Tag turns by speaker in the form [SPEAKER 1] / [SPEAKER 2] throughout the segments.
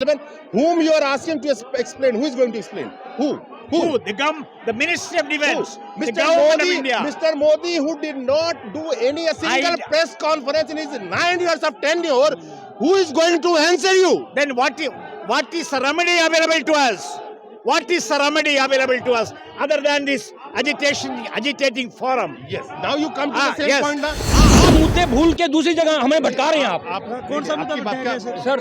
[SPEAKER 1] Whom you are asking to explain? Who is going to explain? Who?
[SPEAKER 2] The Ministry of Defence, the
[SPEAKER 1] Mr.
[SPEAKER 2] Government
[SPEAKER 1] Modi,
[SPEAKER 2] of India.
[SPEAKER 1] Mr. Modi, who did not do a single press conference in his 9 years of tenure, who is going to answer you?
[SPEAKER 2] Then what is the remedy available to us? What is the remedy available to us other than this agitating forum?
[SPEAKER 1] Yes. Now you come to the same
[SPEAKER 2] yes.
[SPEAKER 1] point.
[SPEAKER 3] आप मुद्दे भूल के दूसरी जगह हमें भटका रहे हैं आप
[SPEAKER 1] कौन सा मुद्दा भटका रहे हैं?
[SPEAKER 3] सर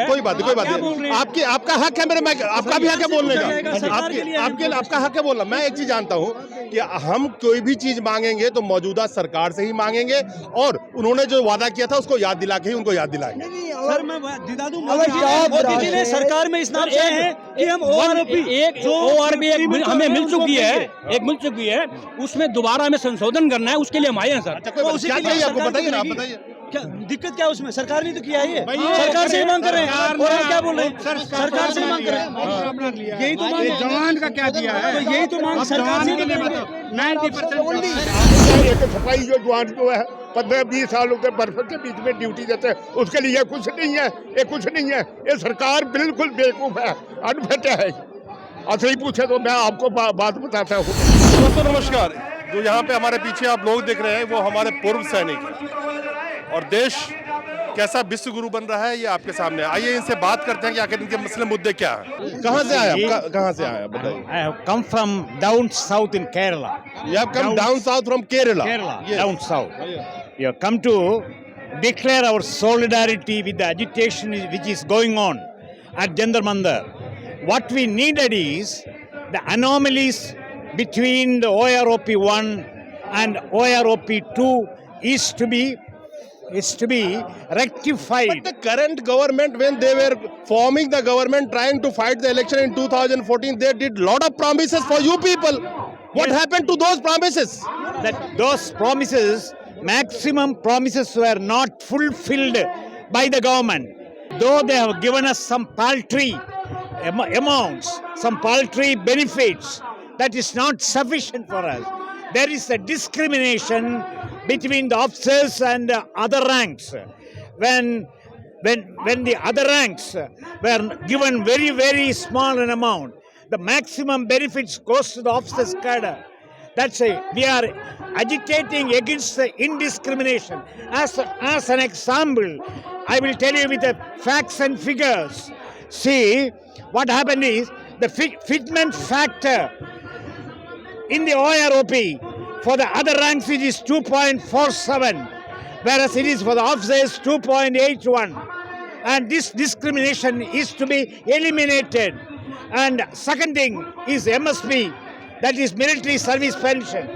[SPEAKER 1] कोई बात नहीं आपका हक है मेरे मैं आपका भी हक है बोलने का आपका हक है बोलना। मैं एक चीज जानता हूँ कि हम कोई भी चीज मांगेंगे तो मौजूदा सरकार से ही मांगेंगे और उन्होंने जो वादा किया था उसको याद दिला के ही उनको याद दिलाएंगे।
[SPEAKER 4] सर मैं दिला दूं मोदी जी ने सरकार में इस नाम से है कि हम
[SPEAKER 3] ORP हमें मिल चुकी है उसमें दोबारा हमें संशोधन करना है, उसके लिए हम आए हैं सर।
[SPEAKER 1] क्या चाहिए आपको बताइए ना, आप बताइए
[SPEAKER 4] क्या दिक्कत क्या उसमें? सरकार ने तो किया है, सरकार से ही मांग कर रहे हैं और हम क्या बोल रहे हैं? सरकार से मांग कर रहे हैं, यही तो मांग।
[SPEAKER 5] जवान का क्या दिया है?
[SPEAKER 4] तो यही तो मांग सरकार से।
[SPEAKER 5] 90% सफाई जो जवान को है 15-20 सालों के बर्फ के बीच में ड्यूटी देते हैं, उसके लिए कुछ नहीं है, ये कुछ नहीं है। ये सरकार बिल्कुल बेवकूफ है, अनफिट है। असली पूछे तो मैं आपको बात बताता हूँ।
[SPEAKER 1] दोस्तों नमस्कार, जो यहाँ पे हमारे पीछे आप लोग देख रहे हैं वो हमारे पूर्व सैनिक हैं और देश कैसा विश्व गुरु बन रहा है ये आपके सामने। आइए इनसे बात करते हैं कि आखिर इनके मसले मुद्दे क्या हैं। कहाँ से आए आप? कहाँ से आए बताइए।
[SPEAKER 2] I have come from down south in Kerala.
[SPEAKER 1] You have come down south from Kerala. Yes.
[SPEAKER 2] Down south. We have come to declare our solidarity with the agitation which is going on at Jantar Mandar. What we needed is the anomalies between the ORP 1 and ORP 2 is to be rectified.
[SPEAKER 1] But the current government, when they were forming the government, trying to fight the election in 2014, they did lot of promises for you people. What happened to those promises?
[SPEAKER 2] That those promises, maximum promises were not fulfilled by the government. Though they have given us some paltry amounts, some paltry benefits, that is not sufficient for us. There is a discrimination between the officers and other ranks. When the other ranks were given very, very small an amount, the maximum benefits goes to the officers' cadre. That's why we are agitating against the indiscrimination. As an example, I will tell you with the facts and figures. See, what happened is the fitment factor in the ORP for the other ranks it is 2.47, whereas it is for the officers 2.81. And this discrimination is to be eliminated. And second thing is MSP, that is military service pension.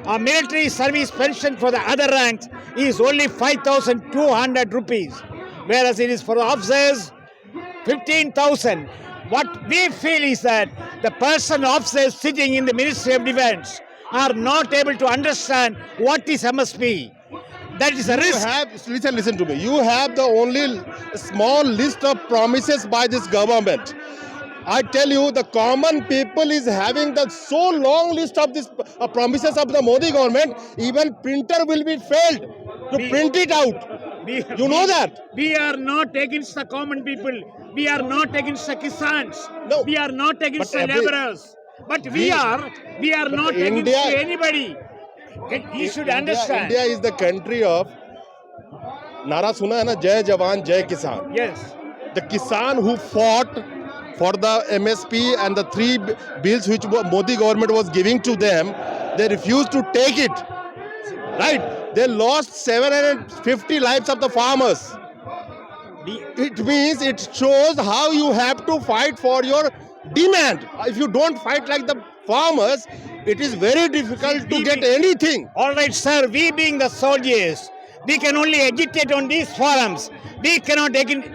[SPEAKER 2] A military service pension for the other ranks is only 5,200 rupees, whereas it is for the officers 15,000. What we feel is that the officers sitting in the Ministry of Defence are not able to understand what is MSP. That is a risk.
[SPEAKER 1] Listen to me. You have the only small list of promises by this government. I tell you, the common people is having the so long list of this promises of the Modi government. Even printer will be failed to print it out. You know that.
[SPEAKER 2] We are not against the common people. We are not against the Kisans.
[SPEAKER 1] No.
[SPEAKER 2] We are not against the laborers. But we are not against anybody. You should understand.
[SPEAKER 1] India is the country of Nara suna hai na, Jai Jawan, Jai Kisan.
[SPEAKER 2] Yes.
[SPEAKER 1] The Kisan who fought for the MSP and the 3 bills which Modi government was giving to them, they refused to take it. Right? They lost 750 lives of the farmers. It means it shows how you have to fight for your demand. If you don't fight like the farmers, it is very difficult to get anything.
[SPEAKER 2] All right, sir. We being the soldiers, we can only agitate on these forums. We cannot agitate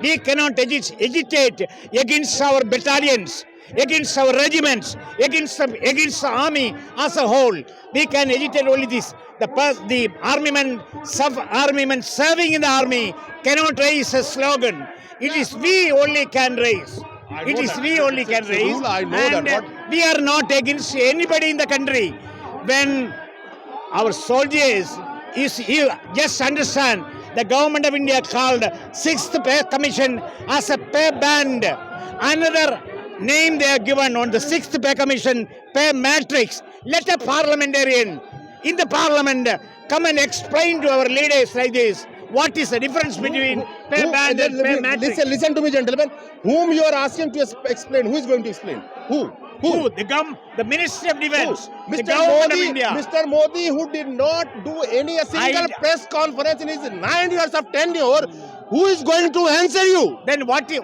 [SPEAKER 2] against our battalions, against our regiments, against the army as a whole. We can agitate only this. The army serving in the army cannot raise a slogan. It is we only can raise. It is we only can raise. And we are not against anybody in the country. When our soldiers, you just understand, the government of India called Sixth Pay Commission as a pay band. Another name they are given on the Sixth Pay Commission, pay matrix. Let a parliamentarian in the parliament come and explain to our leaders like this. What is the difference between pay band and pay matrix?
[SPEAKER 1] Listen to me, gentlemen. Whom you are asking to explain? Who is going to explain? Who?
[SPEAKER 2] Who? The Ministry of Defence, the
[SPEAKER 1] Mr.
[SPEAKER 2] government
[SPEAKER 1] Modi,
[SPEAKER 2] of India.
[SPEAKER 1] Mr. Modi, who did not do any a single press conference in his 9 years of tenure, who is going to answer you?
[SPEAKER 2] Then what is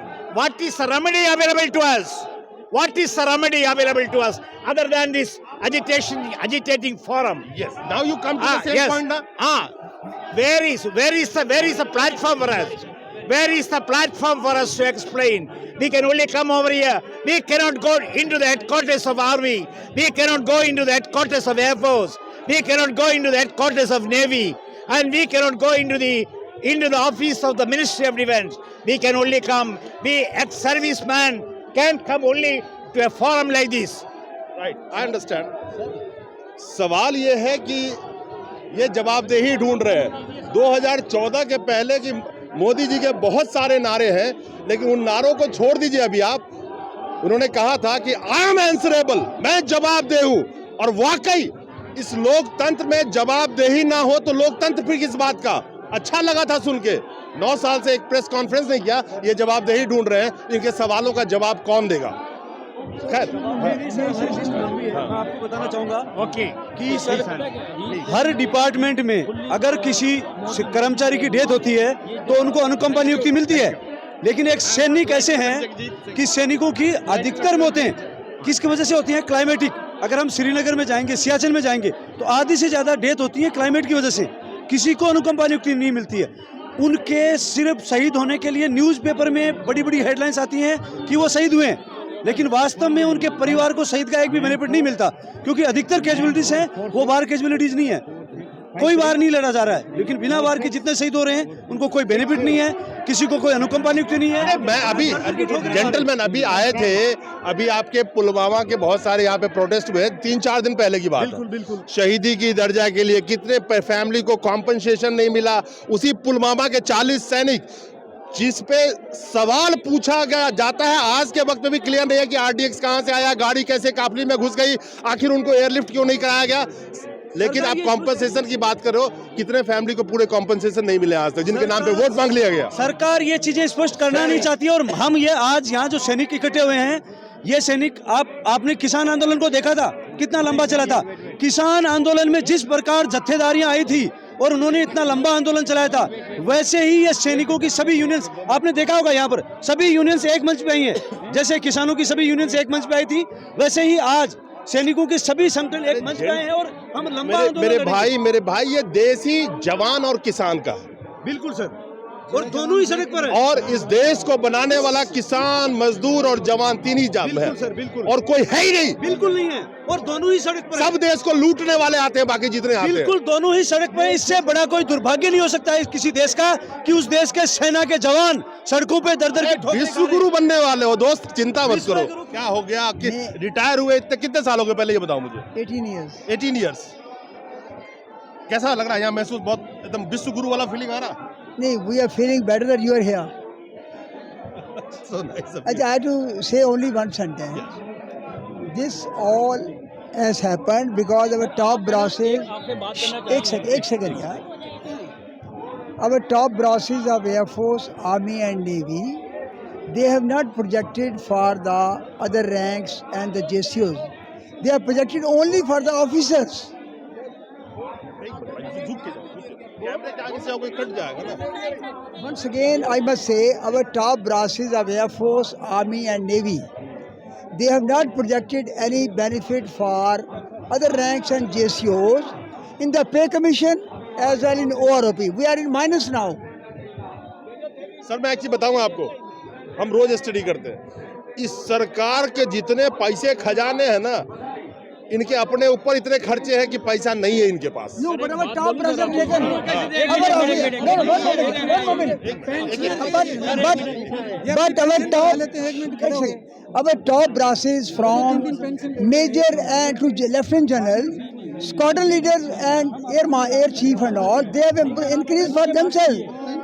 [SPEAKER 2] the remedy available to us? What is the remedy available to us other than this agitating forum?
[SPEAKER 1] Yes. Now you come to the same point now.
[SPEAKER 2] Where is the platform for us? Where is the platform for us to explain? We can only come over here. We cannot go into the headquarters of Army. We cannot go into the headquarters of Air Force. We cannot go into the headquarters of Navy. And we cannot go into the office of the Ministry of Defence. We can only come. We ex-serviceman can come only to a forum like this.
[SPEAKER 1] Right. I understand. सवाल ये है कि ये जवाबदेही ढूंढ रहे हैं 2014 के पहले की मोदी जी के बहुत सारे नारे हैं, लेकिन उन नारों को छोड़ दीजिए अभी आप। उन्होंने कहा था कि आई एम आंसरेबल, मैं जवाबदेह हूं, और वाकई इस लोकतंत्र में जवाबदेही ना हो तो लोकतंत्र फिर किस बात का? अच्छा लगा था सुन के। 9 साल से एक प्रेस कॉन्फ्रेंस नहीं किया, ये जवाबदेही ढूंढ रहे हैं, इनके सवालों का जवाब कौन देगा? खैर,
[SPEAKER 4] आपको बताना चाहूंगा
[SPEAKER 2] ओके
[SPEAKER 4] कि सर हर डिपार्टमेंट में अगर किसी कर्मचारी की डेथ होती है तो उनको अनुकंपा नियुक्ति मिलती है, लेकिन एक सैनिक ऐसे हैं कि सैनिकों की अधिकतर मौतें किसकी वजह से होती हैं? क्लाइमेटिक। अगर हम श्रीनगर में जाएंगे, सियाचिन में जाएंगे तो आधी से ज़्यादा डेथ होती है क्लाइमेट की वजह से। किसी को अनुकंपा नियुक्ति नहीं मिलती है। उनके सिर्फ शहीद होने के लिए न्यूज़पेपर में बड़ी बड़ी हेडलाइंस आती हैं कि वो शहीद हुए हैं, लेकिन वास्तव में उनके परिवार को शहीद का एक भी बेनिफिट नहीं मिलता, क्योंकि अधिकतर कैजुअलिटीज हैं वो वार कैजुअलिटीज नहीं है। कोई वार नहीं लड़ा जा रहा है, लेकिन बिना वार के जितने शहीद हो रहे हैं उनको कोई बेनिफिट नहीं है, किसी को कोई अनुकंपा नियुक्ति नहीं है।
[SPEAKER 1] मैं अभी जेंटलमैन अभी आए थे, अभी आपके पुलवामा के बहुत सारे यहाँ पे प्रोटेस्ट हुए 3-4 दिन पहले की बात।
[SPEAKER 4] बिल्कुल बिल्कुल।
[SPEAKER 1] शहीदी की दर्जा के लिए कितने फैमिली को कॉम्पनसेशन नहीं मिला, उसी पुलवामा के 40 सैनिक जिस पे सवाल पूछा गया जाता है आज के वक्त में भी क्लियर नहीं है कि RDX कहां से आया, गाड़ी कैसे काफिले में घुस गई, आखिर उनको एयरलिफ्ट क्यों नहीं कराया गया। लेकिन आप कॉम्पनसेशन की बात कर रहे हो, कितने फैमिली को पूरे कॉम्पनसेशन नहीं मिले आज तक, जिनके नाम पे वोट मांग लिया गया।
[SPEAKER 4] सरकार ये चीजें स्पष्ट करना नहीं चाहती है, और हम ये आज यहाँ जो सैनिक इकट्ठे हुए हैं, ये सैनिक आपने किसान आंदोलन को देखा था कितना लंबा चला था। किसान आंदोलन में जिस प्रकार जत्थेदारियां आई थी और उन्होंने इतना लंबा आंदोलन चलाया था, वैसे ही ये सैनिकों की सभी यूनियंस, आपने देखा होगा यहाँ पर सभी यूनियंस एक मंच पे आई हैं। जैसे किसानों की सभी यूनियंस एक मंच पे आई थी, वैसे ही आज सैनिकों के सभी संगठन एक मंच पे आए हैं और हम लंबा आंदोलन
[SPEAKER 1] मेरे भाई ये देश ही जवान और किसान का।
[SPEAKER 4] बिल्कुल सर, और दोनों ही सड़क पर है।
[SPEAKER 1] और इस देश को बनाने वाला किसान, मजदूर और जवान तीन ही जात है
[SPEAKER 4] सर, बिल्कुल।
[SPEAKER 1] और कोई है ही नहीं।
[SPEAKER 4] बिल्कुल नहीं है, और दोनों ही सड़क पर
[SPEAKER 1] सब देश को लूटने वाले आते हैं, बाकी जितने आते हैं।
[SPEAKER 4] बिल्कुल, दोनों ही सड़क पर। इससे बड़ा कोई दुर्भाग्य नहीं हो सकता है किसी देश का कि उस देश के सेना के जवान सड़कों पे दर-दर की ठोकर
[SPEAKER 1] विश्व गुरु बनने वाले हो दोस्त, चिंता मत करो। क्या हो गया कि रिटायर हुए कितने सालों के पहले, ये बताओ मुझे। 18 ईयर्स। कैसा लग रहा है यहाँ महसूस? बहुत एकदम विश्व गुरु वाला फीलिंग आ रहा?
[SPEAKER 6] No, we are feeling better that you are here.
[SPEAKER 1] So nice of
[SPEAKER 6] I
[SPEAKER 1] you.
[SPEAKER 6] have to say only one sentence. This all has happened because our top bosses. एक second यार. Our top bosses of Air Force, Army and Navy, they have not projected for the other ranks and the JCOs. They are projected only for the officers. Once again, I must say, our top brasses of Air Force, Army and Navy, they have not projected any benefit for other ranks and JCOs in the pay commission as well in OROP. We are in minus now.
[SPEAKER 1] Sir मैं एक चीज बताऊंगा आपको, हम रोज study करते हैं। इस सरकार के जितने पैसे खजाने हैं ना, इनके अपने ऊपर इतने खर्चे हैं कि पैसा नहीं है इनके पास।
[SPEAKER 6] No, but our top brass have taken. Our top brasses from major and to lieutenant general, squadron leaders and air chief and all, they have increased for themselves.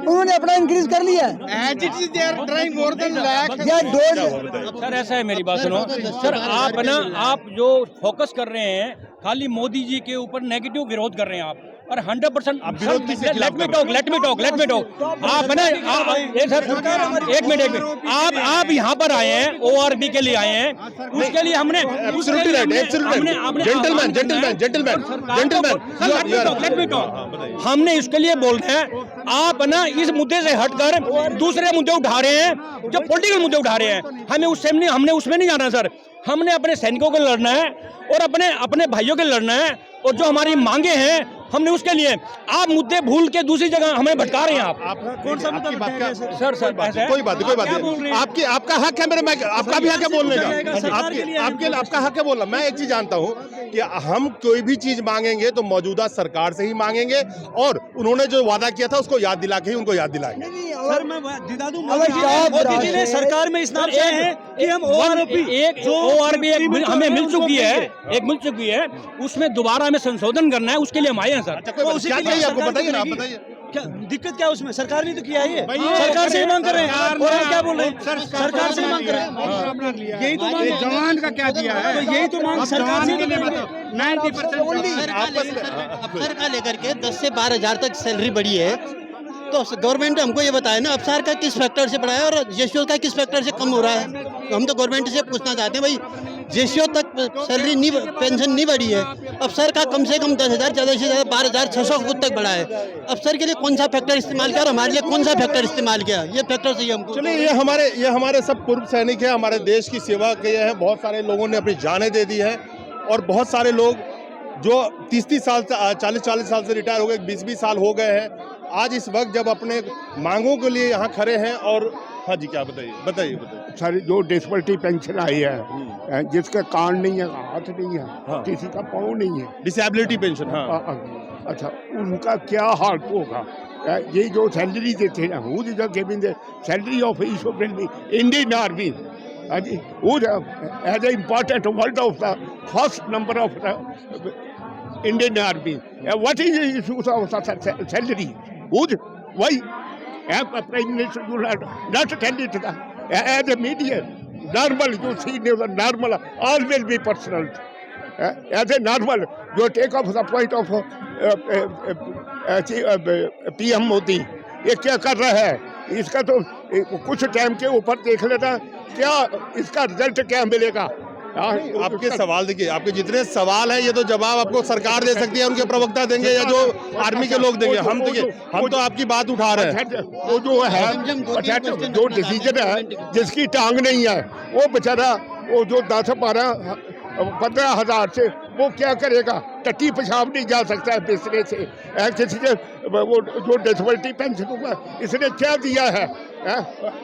[SPEAKER 6] उन्होंने अपना इंक्रीज कर लिया है।
[SPEAKER 7] As it is, they are trying more than lakh.
[SPEAKER 6] They are doing
[SPEAKER 3] sir ऐसा है, मेरी बात सुनो सर, आप ना आप जो फोकस कर रहे हैं खाली मोदी जी के ऊपर नेगेटिव विरोध कर रहे हैं आप, और 100% लेट मी टॉक आप ना एक मिनट आप यहाँ पर आए हैं ORB के लिए आए हैं, उसके लिए हमने हमने इसके लिए बोल रहे हैं आप ना इस मुद्दे से हटकर दूसरे मुद्दे उठा रहे हैं, जो पॉलिटिकल मुद्दे उठा रहे हैं। हमने उसमें नहीं जाना सर, हमने अपने सैनिकों को लड़ना है और अपने भाइयों के लड़ना है, और जो हमारी मांगे हैं हमने उसके लिए। आप मुद्दे भूल के दूसरी जगह हमें भटका रहे हैं। आप
[SPEAKER 4] कौन सा मुद्दा भटका रहे हैं सर?
[SPEAKER 3] सर
[SPEAKER 1] कोई बात नहीं, आपका हक है, मेरे आपका भी हक है बोलने का, आपका हक है बोलना। मैं एक चीज जानता हूँ कि हम कोई भी चीज मांगेंगे तो मौजूदा सरकार से ही मांगेंगे, और उन्होंने जो वादा किया था उसको याद दिला के ही उनको याद दिलाएंगे।
[SPEAKER 4] सर मैं दिला दूं, मोदी जी ने सरकार में इस नाम से है कि हम
[SPEAKER 3] ORB हमें मिल चुकी है, उसमें दोबारा हमें संशोधन करना है, उसके लिए हम आए हैं सर।
[SPEAKER 1] क्या चाहिए आपको, बताइए ना, आप बताइए।
[SPEAKER 4] क्या दिक्कत क्या उसमें? सरकार ने तो किया है, सरकार से ही मांग कर रहे हैं, और हम क्या बोल रहे हैं? सरकार से मांग कर रहे हैं, यही तो मांग।
[SPEAKER 7] जवान का क्या दिया है?
[SPEAKER 4] तो यही तो मांग सरकार से।
[SPEAKER 7] 90%
[SPEAKER 8] अफसर का लेकर के 10 से 12,000 तक सैलरी बढ़ी है, तो गवर्नमेंट ने हमको ये बताया ना अफसर का किस फैक्टर से बढ़ा है और जेसीओ का किस फैक्टर से कम हो रहा है। हम तो गवर्नमेंट से पूछना चाहते हैं भाई, जेसीओ तक सैलरी नहीं, पेंशन नहीं बढ़ी है, अफसर का कम से कम 10,000 ज़्यादा से ज़्यादा 12,600 तक बढ़ा है। अफसर के लिए कौन सा फैक्टर इस्तेमाल किया और हमारे लिए कौन सा फैक्टर इस्तेमाल किया, ये फैक्टर चाहिए हमको।
[SPEAKER 1] चलिए, ये हमारे सब पूर्व सैनिक हैं, हमारे देश की सेवा किए हैं, बहुत सारे लोगों ने अपनी जानें दे दी हैं, और बहुत सारे लोग जो 30-30 साल से 40-40 साल से रिटायर हो गए, 20-20 साल हो गए हैं, आज इस वक्त जब अपने मांगों के लिए यहाँ खड़े हैं। और हाँ जी, क्या बताइए।
[SPEAKER 5] सर जो डिसेबिलिटी पेंशन आई है, जिसका कान नहीं है, हाथ नहीं है,
[SPEAKER 1] हाँ।
[SPEAKER 5] किसी का पाँव नहीं है,
[SPEAKER 1] डिसेबिलिटी पेंशन, हाँ।
[SPEAKER 5] अच्छा, उनका क्या हाल होगा? ये जो सैलरी देते हैं, who is giving the salary of each of Indian army, who as an important word of the first number of the Indian Army. What is the issue of salary? Why? Prime Minister, you not tell it as a media. Normal, you see, normal, all will be personal. As a normal, you take off the point of PM Modi. ये क्या कर रहा है? इसका तो कुछ time के ऊपर देख लेता, क्या इसका रिजल्ट क्या मिलेगा। आपके सवाल देखिए, आपके जितने सवाल हैं ये तो जवाब आपको सरकार दे सकती है, उनके प्रवक्ता देंगे या जो आर्मी के लोग देंगे। हम देखिए, हम तो आपकी बात उठा रहे हैं। वो जो है जो डिसीजन है, जिसकी टांग नहीं है, वो बेचारा वो जो 10-12-15 हज़ार से वो क्या करेगा? टट्टी पेशाब नहीं जा सकता है बिस्तरे से। किसी से वो जो डिसेबिलिटी पेंशन होगा, इसने क्या दिया है?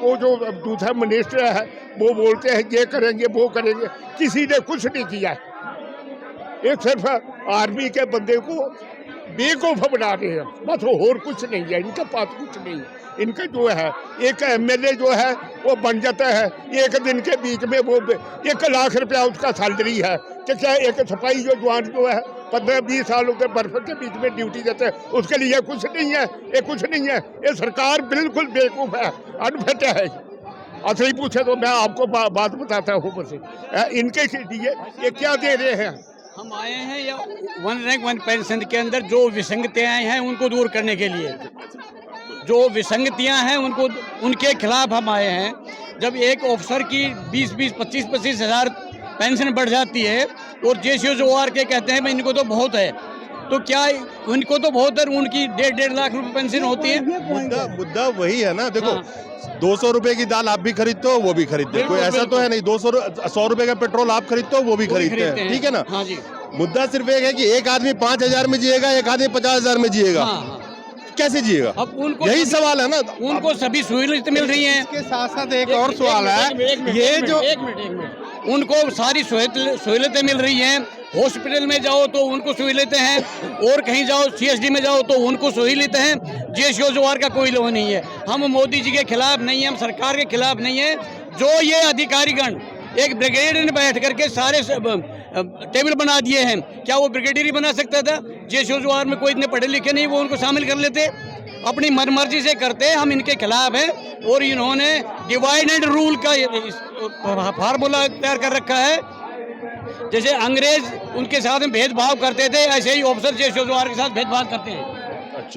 [SPEAKER 5] वो जो दूसरा मिनिस्टर है वो बोलते हैं ये करेंगे वो करेंगे, किसी ने कुछ नहीं किया। ये सिर्फ आर्मी के बंदे को बेवकूफ़ बना रहे हैं, बस और कुछ नहीं है, इनके पास कुछ नहीं है। इनका जो है एक MLA जो है वो बन जाता है एक दिन के बीच में, वो 1 लाख रुपया उसका सैलरी है। कि क्या एक सिपाही जो जवान जो है 15-20 सालों के बर्फ के बीच में ड्यूटी देते हैं, उसके लिए कुछ नहीं है, ये कुछ नहीं है। ये सरकार बिल्कुल बेवकूफ़ है, अनफिट है। असली पूछे तो मैं आपको बात बताता हूँ, बस इनके लिए ये क्या दे रहे हैं।
[SPEAKER 2] हम आए हैं या 1 रैंक 1 पेंशन के अंदर जो विसंगतियाँ हैं उनको दूर करने के लिए, जो विसंगतियां हैं उनके खिलाफ हम आए हैं। जब एक ऑफिसर की 20-20, 25-25 हज़ार पेंशन बढ़ जाती है और जेसीओ जो ORK कहते हैं भाई इनको तो बहुत है, तो क्या उनको तो बहुत है, उनकी 1.5 लाख रुपए पेंशन होती है।
[SPEAKER 1] मुद्दा वही है ना। देखो, 200 रुपए की दाल आप भी खरीदते हो, वो भी खरीदते हैं, कोई ऐसा तो है नहीं। 100 रुपए का पेट्रोल आप खरीदते हो, वो भी खरीदते हैं, ठीक है ना।
[SPEAKER 2] हाँ जी।
[SPEAKER 1] मुद्दा सिर्फ एक है कि एक आदमी 5,000 में जिएगा, एक आदमी 50,000 में जिएगा। कैसे जिएगा?
[SPEAKER 2] अब उनको
[SPEAKER 1] यही सवाल है ना।
[SPEAKER 2] उनको सभी सहूलियत मिल रही हैं।
[SPEAKER 7] इसके साथ साथ एक और सवाल है, ये जो
[SPEAKER 2] एक मिनट उनको सारी सहूलियतें मिल रही हैं। हॉस्पिटल में जाओ तो उनको सहूलियतें हैं, और कहीं जाओ CSD में जाओ तो उनको सहूलियतें हैं। जेसीओ जोआर का कोई लोग नहीं है। हम मोदी जी के खिलाफ नहीं है, हम सरकार के खिलाफ नहीं है। जो ये अधिकारीगण एक ब्रिगेड में बैठ करके सारे
[SPEAKER 3] टेबल बना दिए हैं। क्या वो ब्रिगेडियर ही बना सकता था? जैश जवार में कोई इतने पढ़े लिखे नहीं, वो उनको शामिल कर लेते। अपनी मनमर्जी से करते। हम इनके खिलाफ हैं और इन्होंने डिवाइड एंड रूल का फार्मूला तैयार कर रखा है। जैसे अंग्रेज उनके साथ में भेदभाव करते थे, ऐसे ही ऑफिसर जैश जवार के साथ भेदभाव करते हैं।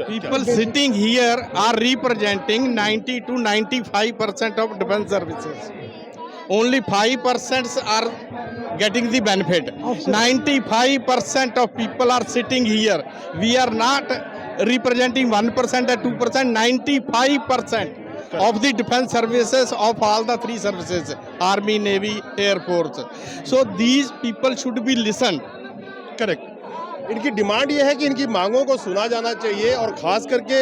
[SPEAKER 7] People sitting here are representing 90 to 95% of defense services. Only 5% are getting the benefit. 95% of people are sitting here. We are not representing 1% or 2%. 95% of the defense services of all the three services: Army, Navy, Air Force. So these people should be listened.
[SPEAKER 1] Correct. इनकी demand ये है कि इनकी मांगों को सुना जाना चाहिए और खास करके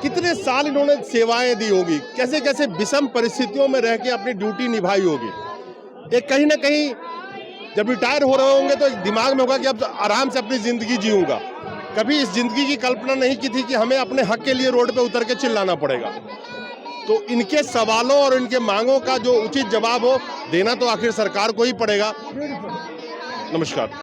[SPEAKER 1] कितने साल इन्होंने सेवाएं दी होगी, कैसे कैसे विषम परिस्थितियों में रह के अपनी ड्यूटी निभाई होगी। एक कहीं ना कहीं जब रिटायर हो रहे होंगे तो दिमाग में होगा कि अब आराम से अपनी ज़िंदगी जीऊँगा। कभी इस ज़िंदगी की कल्पना नहीं की थी कि हमें अपने हक के लिए रोड पे उतर के चिल्लाना पड़ेगा। तो इनके सवालों और इनके मांगों का जो उचित जवाब हो देना तो आखिर सरकार को ही पड़ेगा। नमस्कार।